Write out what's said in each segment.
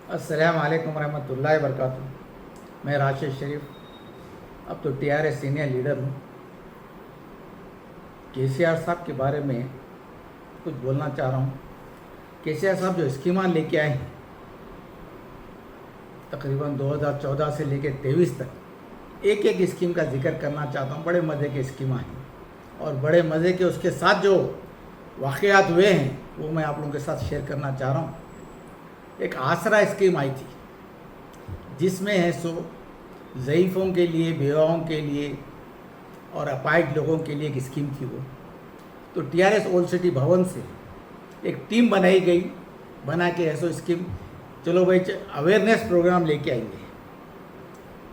अस्सलाम वालेकुम रहमतुल्लाहि वबरकातुहू। मैं राशिद शरीफ, अब तो टीआरएस सीनियर लीडर हूँ। केसीआर साहब के बारे में कुछ बोलना चाह रहा हूँ। केसीआर साहब जो स्कीमां लेके आए हैं, तकरीबन 2014 से लेकर 23 तक एक एक स्कीम का जिक्र करना चाहता हूँ। बड़े मज़े की स्कीमां हैं और बड़े मज़े के उसके साथ जो वाक़यात हुए हैं वो मैं आप लोगों के साथ शेयर करना चाह रहा हूँ। एक आसरा स्कीम आई थी जिसमें है सो ज़ईफ़ों के लिए, बेवाओं के लिए और अपाहिज लोगों के लिए एक स्कीम थी वो। तो टीआरएस ओल्ड सिटी भवन से एक टीम बनाई गई, बना के ऐसो स्कीम, चलो भाई अवेयरनेस प्रोग्राम लेके आएंगे,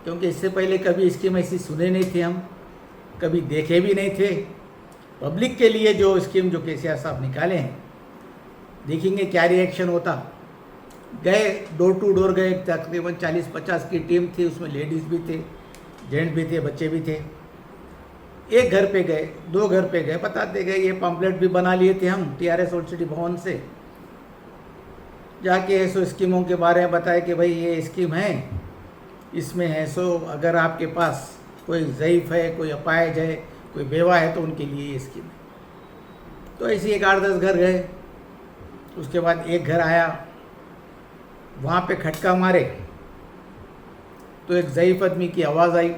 क्योंकि इससे पहले कभी स्कीम ऐसी सुने नहीं थे, हम कभी देखे भी नहीं थे। पब्लिक के लिए जो स्कीम जो केसीआर साहब निकाले हैं, देखेंगे क्या रिएक्शन होता। गए, डोर टू डोर गए, तकरीबन 40-50 की टीम थी, उसमें लेडीज़ भी थे, जेंट्स भी थे, बच्चे भी थे। एक घर पे गए, 2 घर पे गए, बताते गए। ये पम्पलेट भी बना लिए थे हम टीआरएस ओल्ड सिटी भवन से, जाके सो स्कीमों के बारे में बताए कि भाई ये स्कीम है, इसमें है सो अगर आपके पास कोई ज़ईफ़ है, कोई अपाहिज है, कोई बेवा है, तो उनके लिए ये स्कीम है। तो ऐसे 8-10 घर गए। उसके बाद एक घर आया, वहाँ पे खटका मारे तो एक ज़ईफ़ आदमी की आवाज़ आई,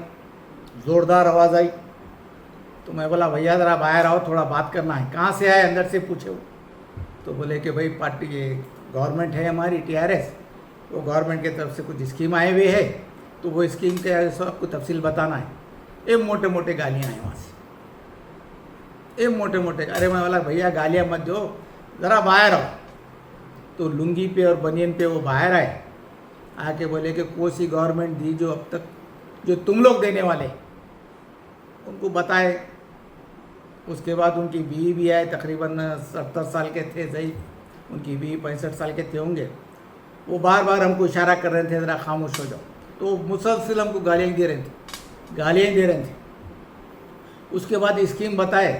ज़ोरदार आवाज़ आई। तो मैं बोला भैया ज़रा बाहर आओ, थोड़ा बात करना है। कहाँ से आए, अंदर से पूछे वो। तो बोले कि भाई पार्टी ये गवर्नमेंट है हमारी टीआरएस, तो गवर्नमेंट की तरफ से कुछ स्कीम आए हुए है, तो वो स्कीम के सबको तफसील बताना है। ये मोटे मोटे गालियाँ आई वहाँ से, ये मोटे मोटे। अरे मैं बोला भैया गालियाँ मत दो, ज़रा बाहर आओ। तो लुंगी पे और बनियन पे वो बाहर आए, आके बोले कि कौन सी गवर्नमेंट दी जो अब तक जो तुम लोग देने वाले, उनको बताए। उसके बाद उनकी बीवी भी आए, तकरीबन 70 साल के थे सही, उनकी बीवी 65 साल के थे होंगे। वो बार बार हमको इशारा कर रहे थे ज़रा खामोश हो जाओ। तो मुसलसल हमको गालियाँ दे रहे थे, गालियाँ दे रहे थे। उसके बाद स्कीम बताए,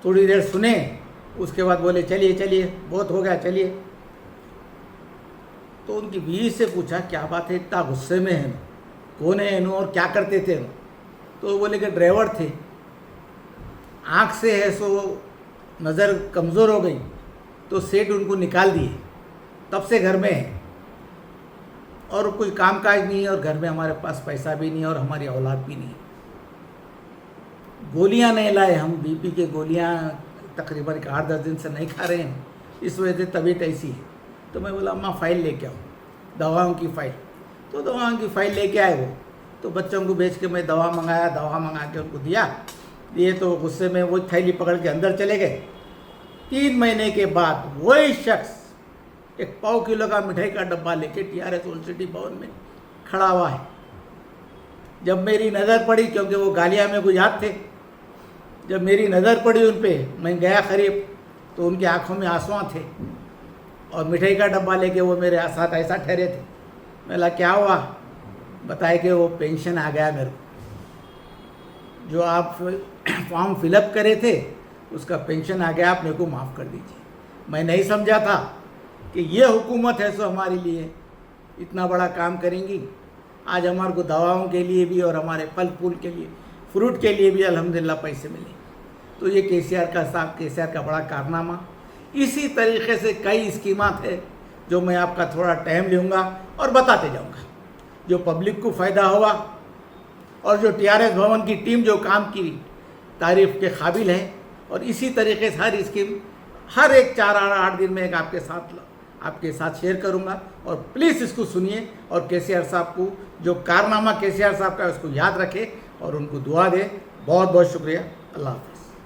थोड़ी देर सुने, उसके बाद बोले चलिए चलिए बहुत हो गया, चलिए। तो उनकी बीवी से पूछा क्या बात है, इतना गुस्से में है, कौन है इन्हों और क्या करते थे। तो वो बोले कि ड्राइवर थे, आँख से है सो नज़र कमज़ोर हो गई, तो सेठ उनको निकाल दिए, तब से घर में है और कुछ कामकाज नहीं है, और घर में हमारे पास पैसा भी नहीं है और हमारी औलाद भी नहीं है। गोलियां नहीं लाए हम, बीपी के गोलियां तकरीबन 8-10 दिन से नहीं खा रहे हैं, इस वजह से तबीयत ऐसी है। तो मैं बोला अम्मा फ़ाइल लेके आओ, दवाओं की फ़ाइल। तो दवाओं की फ़ाइल लेके आए वो। तो बच्चों को भेज के मैं दवा मंगाया, दवा मंगा के उनको दिए। तो गुस्से में वो थैली पकड़ के अंदर चले गए। 3 महीने के बाद वही शख्स एक 1.25 किलो का मिठाई का डब्बा लेके टीआरएस ओल्ड सिटी भवन में खड़ा हुआ है। जब मेरी नज़र पड़ी, क्योंकि वो गालियाँ मेरे को याद थे, जब मेरी नज़र पड़ी उन पे, मैं गया करीब, तो उनकी आंखों में आंसू थे और मिठाई का डब्बा लेके वो मेरे साथ ऐसा ठहरे थे। मैं बोला क्या हुआ, बताए कि वो पेंशन आ गया मेरे को, जो आप फॉर्म फिलअप करे थे उसका पेंशन आ गया, आप मेरे को माफ़ कर दीजिए। मैं नहीं समझा था कि ये हुकूमत है सो हमारे लिए इतना बड़ा काम करेंगी। आज हमारे को दवाओं के लिए भी और हमारे फल फूल के लिए, फ्रूट के लिए भी अल्हम्दुलिल्लाह पैसे मिले। तो ये केसीआर का बड़ा कारनामा। इसी तरीके से कई स्कीमात है जो मैं आपका थोड़ा टाइम लूँगा और बताते जाऊँगा, जो पब्लिक को फ़ायदा होगा और जो टीआरएस भवन की टीम जो काम की तारीफ़ के काबिल है। और इसी तरीके से हर स्कीम हर एक 4-8 दिन में एक आपके साथ शेयर करूंगा। और प्लीज़ इसको सुनिए और केसीआर साहब को जो कारनामा केसीआर साहब का उसको याद रखें और उनको दुआ दें। बहुत बहुत शुक्रिया। अल्लाह हाफ़िज़।